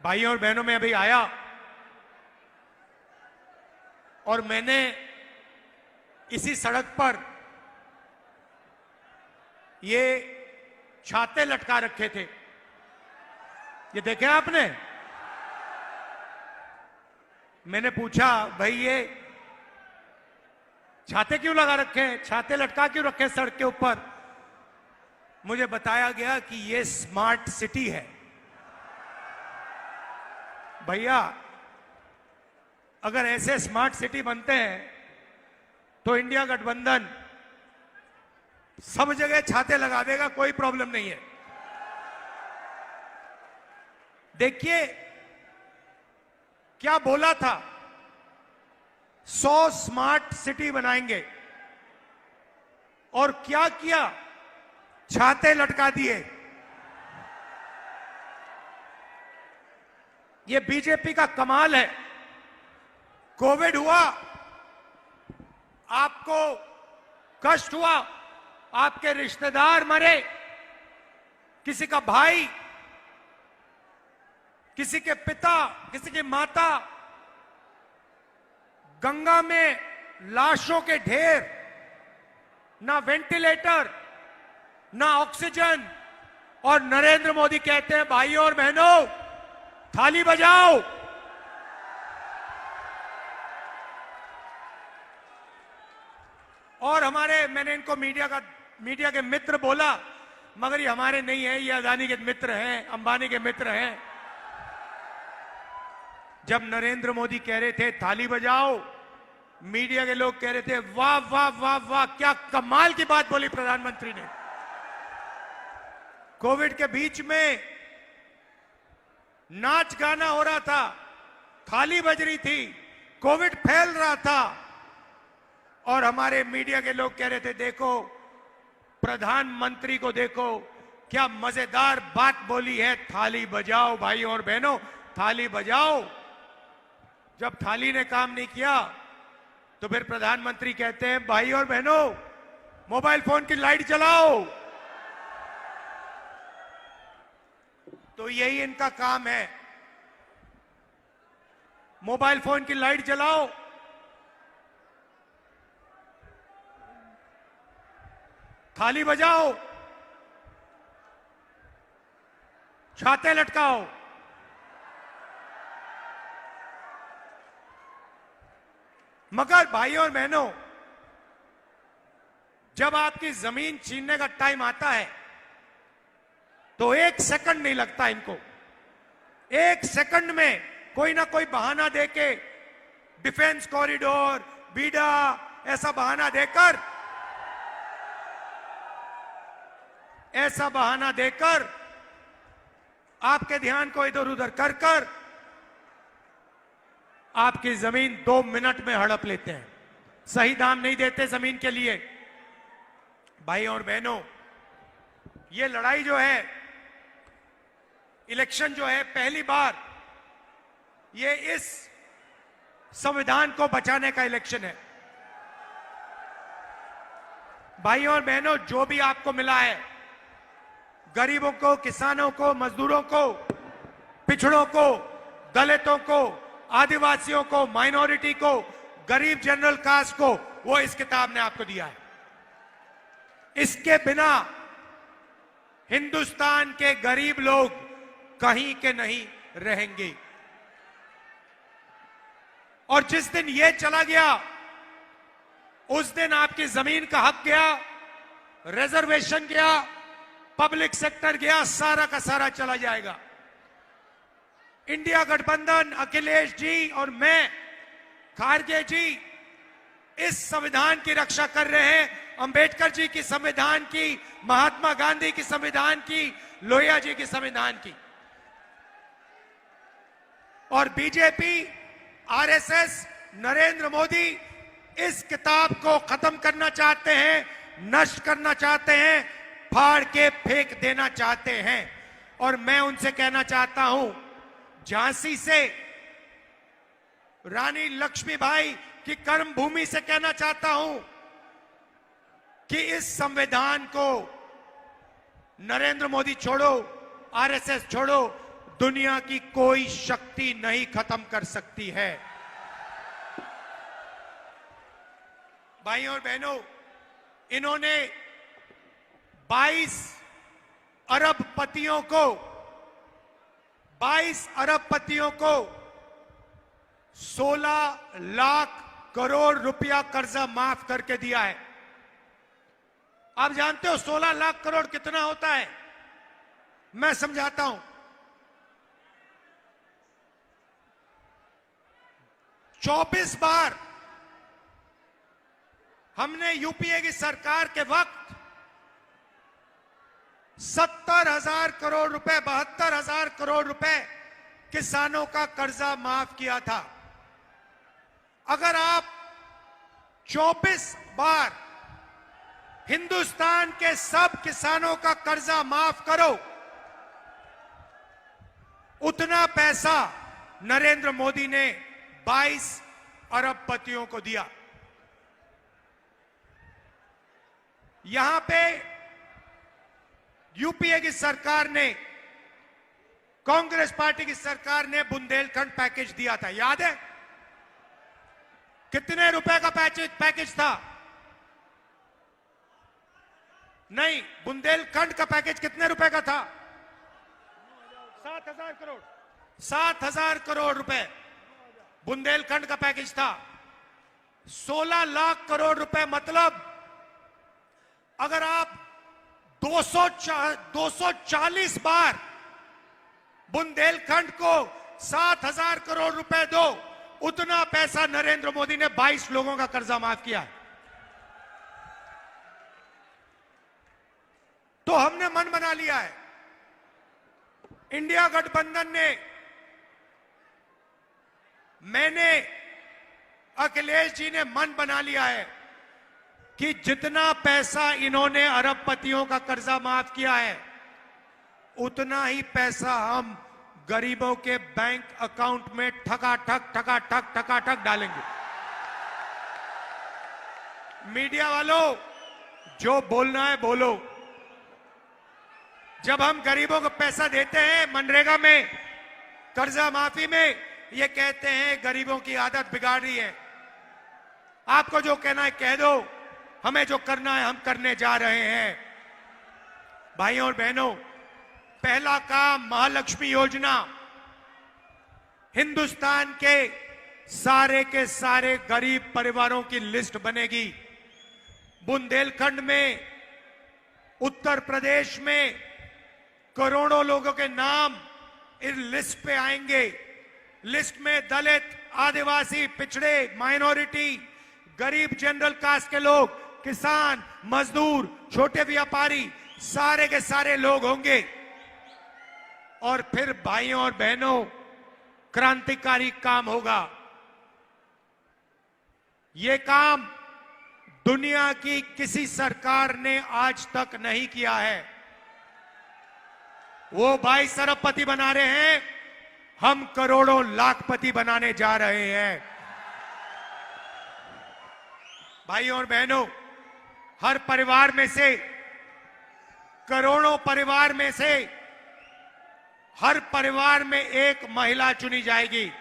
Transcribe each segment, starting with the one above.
भाइयों और बहनों, मैं अभी आया और मैंने इसी सड़क पर ये छाते लटका रखे थे। ये देखे आपने? मैंने पूछा, भाई ये छाते क्यों लगा रखे हैं, छाते लटका क्यों रखे हैं सड़क के ऊपर? मुझे बताया गया कि ये स्मार्ट सिटी है। भैया, अगर ऐसे स्मार्ट सिटी बनते हैं तो इंडिया गठबंधन सब जगह छाते लगा देगा, कोई प्रॉब्लम नहीं है। देखिए क्या बोला था, 100 स्मार्ट सिटी बनाएंगे, और क्या किया? छाते लटका दिए। ये बीजेपी का कमाल है। कोविड हुआ, आपको कष्ट हुआ, आपके रिश्तेदार मरे, किसी का भाई, किसी के पिता, किसी की माता, गंगा में लाशों के ढेर, ना वेंटिलेटर, ना ऑक्सीजन, और नरेंद्र मोदी कहते हैं भाइयों और बहनों थाली बजाओ। और मैंने इनको मीडिया के मित्र बोला, मगर ये हमारे नहीं है, ये अदानी के मित्र हैं, अंबानी के मित्र हैं। जब नरेंद्र मोदी कह रहे थे थाली बजाओ, मीडिया के लोग कह रहे थे वाह वाह वाह वाह, क्या कमाल की बात बोली प्रधानमंत्री ने। कोविड के बीच में नाच गाना हो रहा था, थाली बज रही थी, कोविड फैल रहा था, और हमारे मीडिया के लोग कह रहे थे देखो प्रधानमंत्री को, देखो क्या मजेदार बात बोली है, थाली बजाओ भाइयों और बहनों, थाली बजाओ। जब थाली ने काम नहीं किया तो फिर प्रधानमंत्री कहते हैं भाइयों और बहनों मोबाइल फोन की लाइट जलाओ। तो यही इनका काम है, मोबाइल फोन की लाइट जलाओ, थाली बजाओ, छाते लटकाओ। मगर भाइयों और बहनों, जब आपकी जमीन छीनने का टाइम आता है तो 1 सेकंड नहीं लगता इनको। 1 सेकंड में कोई ना कोई बहाना देके, डिफेंस कॉरिडोर, बीडा, ऐसा बहाना देकर आपके ध्यान को इधर उधर कर आपकी जमीन 2 मिनट में हड़प लेते हैं। सही दाम नहीं देते जमीन के लिए। भाइयों और बहनों, ये लड़ाई जो है, इलेक्शन जो है, पहली बार ये इस संविधान को बचाने का इलेक्शन है। भाइयों और बहनों, जो भी आपको मिला है, गरीबों को, किसानों को, मजदूरों को, पिछड़ों को, दलितों को, आदिवासियों को, माइनॉरिटी को, गरीब जनरल कास्ट को, वो इस किताब ने आपको दिया है। इसके बिना हिंदुस्तान के गरीब लोग कहीं के नहीं रहेंगे। और जिस दिन ये चला गया, उस दिन आपकी जमीन का हक गया, रिजर्वेशन गया, पब्लिक सेक्टर गया, सारा का सारा चला जाएगा। इंडिया गठबंधन, अखिलेश जी और मैं, खारगे जी, इस संविधान की रक्षा कर रहे हैं, अंबेडकर जी की संविधान की, महात्मा गांधी की संविधान की, लोहिया जी की संविधान की। और बीजेपी, आरएसएस, नरेंद्र मोदी इस किताब को खत्म करना चाहते हैं, नष्ट करना चाहते हैं, फाड़ के फेंक देना चाहते हैं। और मैं उनसे कहना चाहता हूं, झांसी से रानी लक्ष्मीबाई की कर्म भूमि से कहना चाहता हूं कि इस संविधान को नरेंद्र मोदी छोड़ो, आरएसएस छोड़ो, दुनिया की कोई शक्ति नहीं खत्म कर सकती है। भाइयों और बहनों, इन्होंने 22 अरबपतियों को 16 लाख करोड़ रुपया कर्जा माफ करके दिया है। आप जानते हो 16 लाख करोड़ कितना होता है? मैं समझाता हूं। 24 बार हमने यूपीए की सरकार के वक्त 70,000 करोड़ रुपए, 72,000 करोड़ रुपए किसानों का कर्जा माफ किया था। अगर आप 24 बार हिंदुस्तान के सब किसानों का कर्जा माफ करो, उतना पैसा नरेंद्र मोदी ने 22 अरबपतियों को दिया। यहां पे यूपीए की सरकार ने, कांग्रेस पार्टी की सरकार ने बुंदेलखंड पैकेज दिया था, याद है? कितने रुपए का पैकेज था? नहीं, बुंदेलखंड का पैकेज कितने रुपए का था? 7,000 करोड़। 7,000 करोड़ रुपए बुंदेलखंड का पैकेज था। 16 लाख करोड़ रुपए, मतलब अगर आप 240 बार बुंदेलखंड को 7,000 करोड़ रुपए दो, उतना पैसा नरेंद्र मोदी ने 22 लोगों का कर्जा माफ किया है। तो हमने मन बना लिया है, इंडिया गठबंधन ने, मैंने, अखिलेश जी ने मन बना लिया है कि जितना पैसा इन्होंने अरबपतियों का कर्जा माफ किया है, उतना ही पैसा हम गरीबों के बैंक अकाउंट में ठकाठक डालेंगे। मीडिया वालों, जो बोलना है बोलो। जब हम गरीबों को पैसा देते हैं मनरेगा में, कर्जा माफी में, ये कहते हैं गरीबों की आदत बिगाड़ रही है। आपको जो कहना है कह दो, हमें जो करना है हम करने जा रहे हैं। भाइयों और बहनों, पहला काम महालक्ष्मी योजना, हिंदुस्तान के सारे गरीब परिवारों की लिस्ट बनेगी। बुंदेलखंड में, उत्तर प्रदेश में करोड़ों लोगों के नाम इस लिस्ट पे आएंगे। लिस्ट में दलित, आदिवासी, पिछड़े, माइनॉरिटी, गरीब, जनरल कास्ट के लोग, किसान, मजदूर, छोटे व्यापारी, सारे के सारे लोग होंगे। और फिर भाइयों और बहनों, क्रांतिकारी काम होगा। यह काम दुनिया की किसी सरकार ने आज तक नहीं किया है। वो 22 अरबपति बना रहे हैं, हम करोड़ों लाखपति बनाने जा रहे हैं। भाइयों और बहनों, हर परिवार में से, करोड़ों परिवार में से, हर परिवार में एक महिला चुनी जाएगी।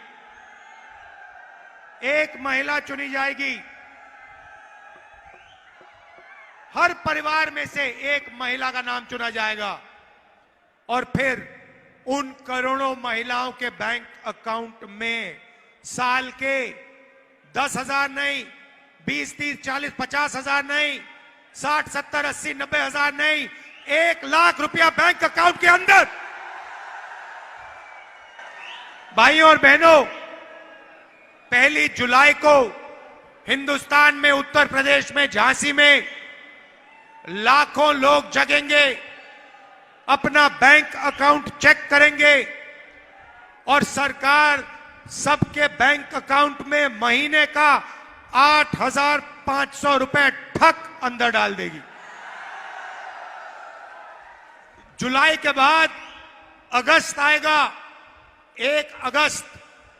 एक महिला चुनी जाएगी। हर परिवार में से एक महिला का नाम चुना जाएगा। और फिर उन करोड़ों महिलाओं के बैंक अकाउंट में साल के 10,000 नहीं, 20, 30, 40, 50,000 नहीं, 60, 70, 80, 90,000 नहीं, 1 लाख रुपया बैंक अकाउंट के अंदर। भाइयों और बहनों, 1 जुलाई को हिंदुस्तान में, उत्तर प्रदेश में, झांसी में लाखों लोग जगेंगे, अपना बैंक अकाउंट चेक करेंगे और सरकार सबके बैंक अकाउंट में महीने का 8,500 रुपए ठक अंदर डाल देगी। जुलाई के बाद अगस्त आएगा, 1 अगस्त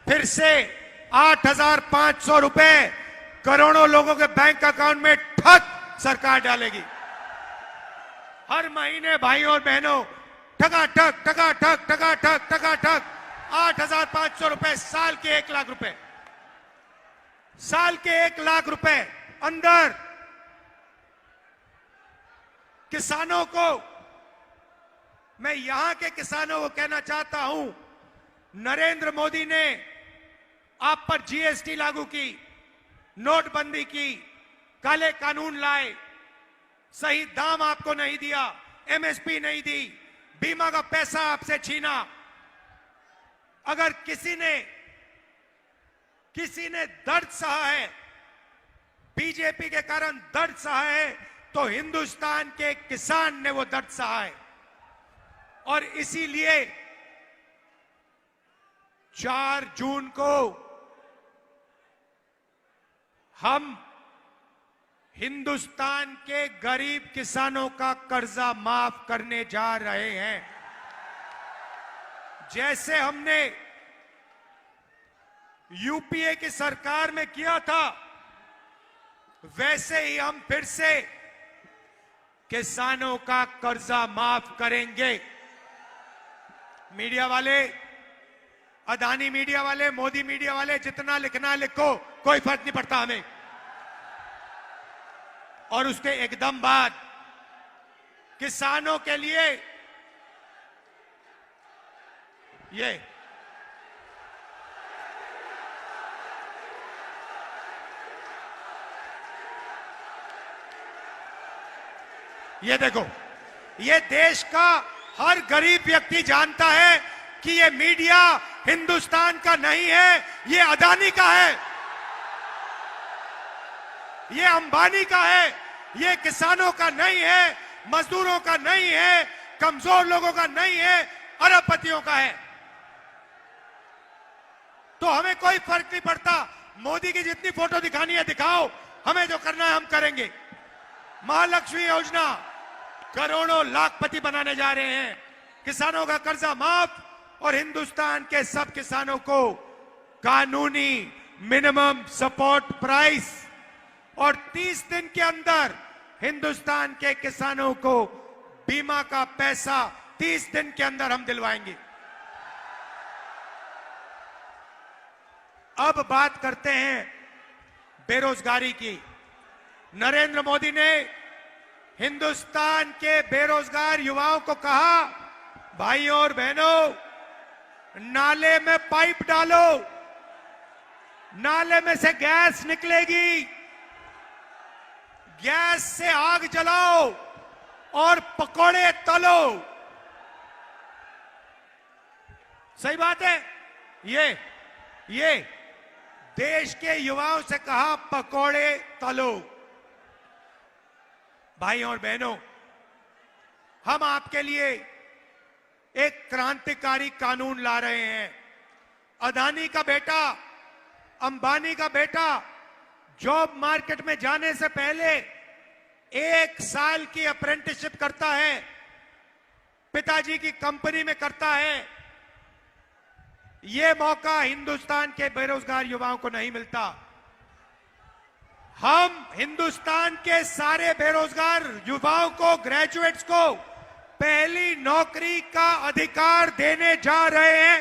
फिर से 8,500 रुपए करोड़ों लोगों के बैंक अकाउंट में ठक सरकार डालेगी। हर महीने भाइयों और बहनों ठगाठक ठगाठक ठगाठक ठगाठक 8,500 रुपए साल के 1 लाख रुपए, साल के 1 लाख रुपए अंदर किसानों को। मैं यहां के किसानों को कहना चाहता हूं, नरेंद्र मोदी ने आप पर जीएसटी लागू की, नोटबंदी की, काले कानून लाए, सही दाम आपको नहीं दिया, एमएसपी नहीं दी, बीमा का पैसा आपसे छीना। अगर किसी ने दर्द सहा है, बीजेपी के कारण दर्द सहा है, तो हिंदुस्तान के किसान ने वो दर्द सहा है। और इसीलिए 4 जून को हम हिंदुस्तान के गरीब किसानों का कर्जा माफ करने जा रहे हैं। जैसे हमने यूपीए की सरकार में किया था, वैसे ही हम फिर से किसानों का कर्जा माफ करेंगे। मीडिया वाले, अदानी मीडिया वाले, मोदी मीडिया वाले, जितना लिखना है लिखो, कोई फर्क नहीं पड़ता हमें। और उसके एकदम बाद किसानों के लिए ये देखो, ये देश का हर गरीब व्यक्ति जानता है कि ये मीडिया हिंदुस्तान का नहीं है, ये अदानी का है, ये अंबानी का है, ये किसानों का नहीं है, मजदूरों का नहीं है, कमजोर लोगों का नहीं है, अरबपतियों का है। तो हमें कोई फर्क नहीं पड़ता, मोदी की जितनी फोटो दिखानी है दिखाओ, हमें जो करना है हम करेंगे। महालक्ष्मी योजना करोड़ों लाखपति बनाने जा रहे हैं, किसानों का कर्जा माफ और हिंदुस्तान के सब किसानों को कानूनी मिनिमम सपोर्ट प्राइस, और 30 दिन के अंदर हिंदुस्तान के किसानों को बीमा का पैसा 30 दिन के अंदर हम दिलवाएंगे। अब बात करते हैं बेरोजगारी की। नरेंद्र मोदी ने हिंदुस्तान के बेरोजगार युवाओं को कहा, भाइयों और बहनों, नाले में पाइप डालो, नाले में से गैस निकलेगी, गैस से आग जलाओ और पकोड़े तलो। सही बात है। ये देश के युवाओं से कहा, पकोड़े तलो। भाइयों और बहनों, हम आपके लिए एक क्रांतिकारी कानून ला रहे हैं। अदानी का बेटा, अंबानी का बेटा जॉब मार्केट में जाने से पहले 1 साल की अप्रेंटिसशिप करता है, पिताजी की कंपनी में करता है। यह मौका हिंदुस्तान के बेरोजगार युवाओं को नहीं मिलता। हम हिंदुस्तान के सारे बेरोजगार युवाओं को, ग्रेजुएट्स को पहली नौकरी का अधिकार देने जा रहे हैं।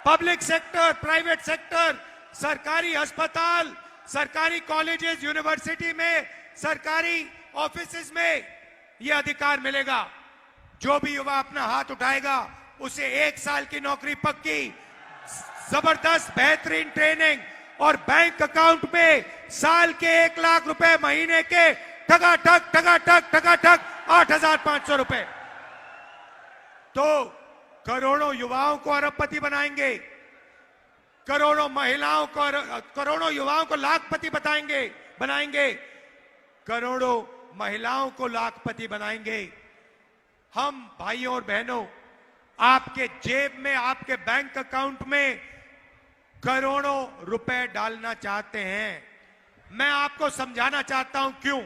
पब्लिक सेक्टर, प्राइवेट सेक्टर, सरकारी अस्पताल, सरकारी कॉलेजेस, यूनिवर्सिटी में, सरकारी ऑफिसेज में यह अधिकार मिलेगा। जो भी युवा अपना हाथ उठाएगा उसे 1 साल की नौकरी पक्की, जबरदस्त बेहतरीन ट्रेनिंग और बैंक अकाउंट में साल के 1 लाख रुपए महीने के ठगाठक ठगाठक ठगाठक 8,500 रुपए। तो करोड़ों युवाओं को अरबपति बनाएंगे, करोड़ों महिलाओं को, करोड़ों युवाओं को लाखपति बनाएंगे, करोड़ों महिलाओं को लाखपति बनाएंगे। हम भाइयों और बहनों, आपके जेब में, आपके बैंक अकाउंट में करोड़ों रुपए डालना चाहते हैं। मैं आपको समझाना चाहता हूं क्यों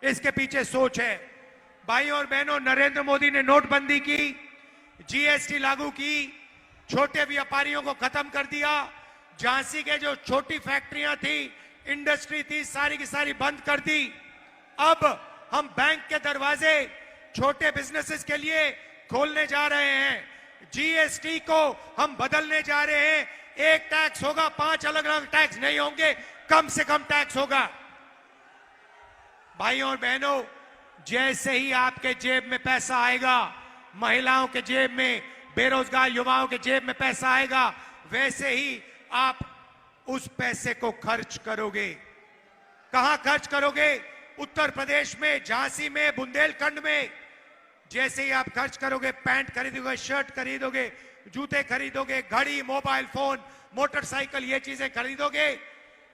इसके पीछे सोच है। भाइयों और बहनों, नरेंद्र मोदी ने नोटबंदी की, जीएसटी लागू की, छोटे व्यापारियों को खत्म कर दिया, झांसी के जो छोटी फैक्ट्रियां थी, इंडस्ट्री थी, सारी की सारी बंद कर दी। अब हम बैंक के दरवाजे छोटे बिजनेसेस के लिए खोलने जा रहे हैं। जीएसटी को हम बदलने जा रहे हैं। एक टैक्स होगा, 5 अलग अलग टैक्स नहीं होंगे, कम से कम टैक्स होगा। भाइयों और बहनों, जैसे ही आपके जेब में पैसा आएगा, महिलाओं के जेब में, बेरोजगार युवाओं के जेब में पैसा आएगा, वैसे ही आप उस पैसे को खर्च करोगे। कहां खर्च करोगे? उत्तर प्रदेश में, झांसी में, बुंदेलखंड में। जैसे ही आप खर्च करोगे, पैंट खरीदोगे, शर्ट खरीदोगे, जूते खरीदोगे, घड़ी, मोबाइल फोन, मोटरसाइकिल, ये चीजें खरीदोगे,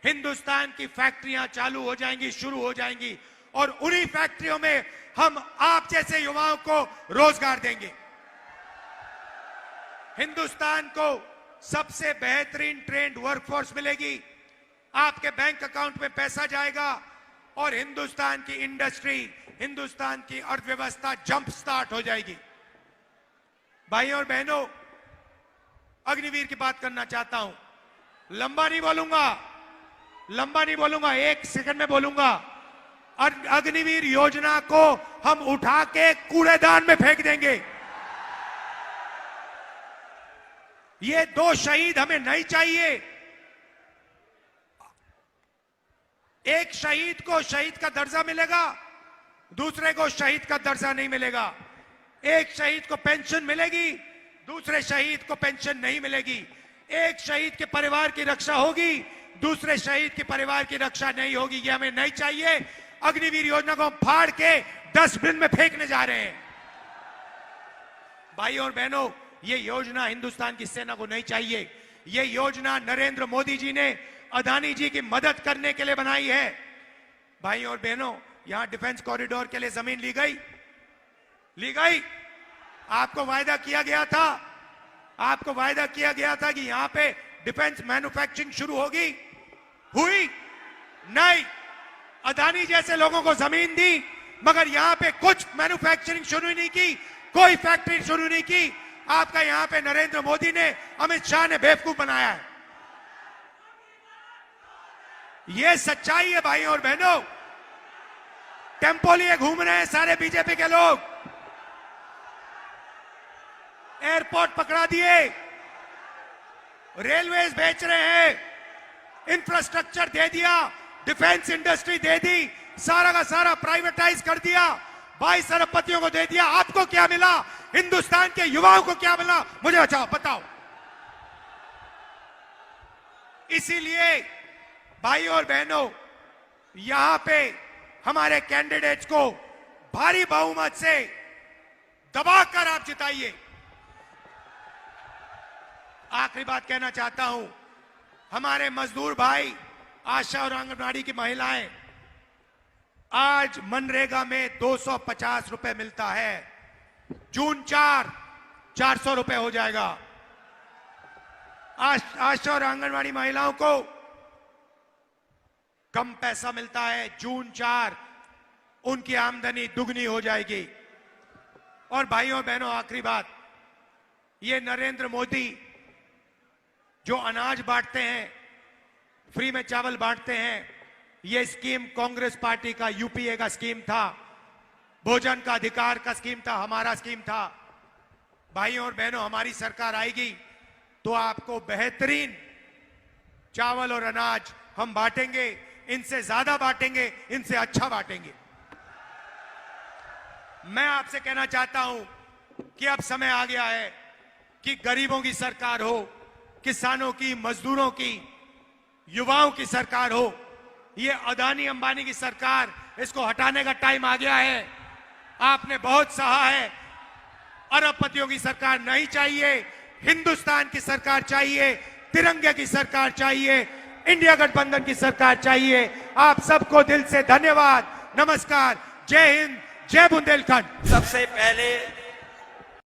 हिंदुस्तान की फैक्ट्रियां चालू हो जाएंगी, शुरू हो जाएंगी, और उन्हीं फैक्ट्रियों में हम आप जैसे युवाओं को रोजगार देंगे। हिंदुस्तान को सबसे बेहतरीन ट्रेंड वर्कफोर्स मिलेगी, आपके बैंक अकाउंट में पैसा जाएगा, और हिंदुस्तान की इंडस्ट्री, हिंदुस्तान की अर्थव्यवस्था जंप स्टार्ट हो जाएगी। भाइयों और बहनों, अग्निवीर की बात करना चाहता हूं। लंबा नहीं बोलूंगा, 1 सेकंड में बोलूंगा। अग्निवीर योजना को हम उठा के कूड़ेदान में फेंक देंगे। ये 2 शहीद हमें नहीं चाहिए। एक शहीद को शहीद का दर्जा मिलेगा, दूसरे को शहीद का दर्जा नहीं मिलेगा। एक शहीद को पेंशन मिलेगी, दूसरे शहीद को पेंशन नहीं मिलेगी। एक शहीद के परिवार की रक्षा होगी, दूसरे शहीद के परिवार की रक्षा नहीं होगी। ये हमें नहीं चाहिए। अग्निवीर योजना को हम फाड़ के डस्टबिन में फेंकने जा रहे हैं। भाइयों और बहनों, ये योजना हिंदुस्तान की सेना को नहीं चाहिए। ये योजना नरेंद्र मोदी जी ने अदानी जी की मदद करने के लिए बनाई है। भाइयों और बहनों, यहां डिफेंस कॉरिडोर के लिए जमीन ली गई। आपको वायदा किया गया था कि यहां पे डिफेंस मैन्युफैक्चरिंग शुरू होगी, हुई नहीं। अदानी जैसे लोगों को जमीन दी, मगर यहां पे कुछ मैन्युफैक्चरिंग शुरू नहीं की, कोई फैक्ट्री शुरू नहीं की। आपका यहां पे नरेंद्र मोदी ने, अमित शाह ने बेवकूफ बनाया है। ये सच्चाई है भाइयों और बहनों। टेम्पो लिए घूम रहे हैं सारे बीजेपी के लोग। एयरपोर्ट पकड़ा दिए, रेलवेज बेच रहे हैं, इंफ्रास्ट्रक्चर दे दिया, डिफेंस इंडस्ट्री दे दी, सारा का सारा प्राइवेटाइज कर दिया, 22 अरबपतियों को दे दिया। आपको क्या मिला? हिंदुस्तान के युवाओं को क्या मिला? मुझे बताओ। इसीलिए भाइयों और बहनों, यहां पे हमारे कैंडिडेट्स को भारी बहुमत से दबाकर आप जिताइए। आखिरी बात कहना चाहता हूं, हमारे मजदूर भाई, आशा और आंगनबाड़ी की महिलाएं, आज मनरेगा में 250 रुपए मिलता है। जून 400 रुपए हो जाएगा। आशा और आंगनबाड़ी महिलाओं को कम पैसा मिलता है। जून 4 उनकी आमदनी दुगनी हो जाएगी। और भाइयों बहनों, आखिरी बात, ये नरेंद्र मोदी जो अनाज बांटते हैं, फ्री में चावल बांटते हैं, ये स्कीम कांग्रेस पार्टी का, यूपीए का स्कीम था। भोजन का अधिकार का स्कीम था, हमारा स्कीम था। भाइयों और बहनों, हमारी सरकार आएगी तो आपको बेहतरीन चावल और अनाज हम बांटेंगे। इनसे ज्यादा बांटेंगे, इनसे अच्छा बांटेंगे। मैं आपसे कहना चाहता हूं कि अब समय आ गया है कि गरीबों की सरकार हो, किसानों की, मजदूरों की, युवाओं की सरकार हो। ये अदानी अंबानी की सरकार, इसको हटाने का टाइम आ गया है। आपने बहुत सहा है। अरबपतियों की सरकार नहीं चाहिए, हिंदुस्तान की सरकार चाहिए, तिरंगे की सरकार चाहिए, इंडिया गठबंधन की सरकार चाहिए। आप सबको दिल से धन्यवाद, नमस्कार, जय हिंद, जय बुंदेलखंड। सबसे पहले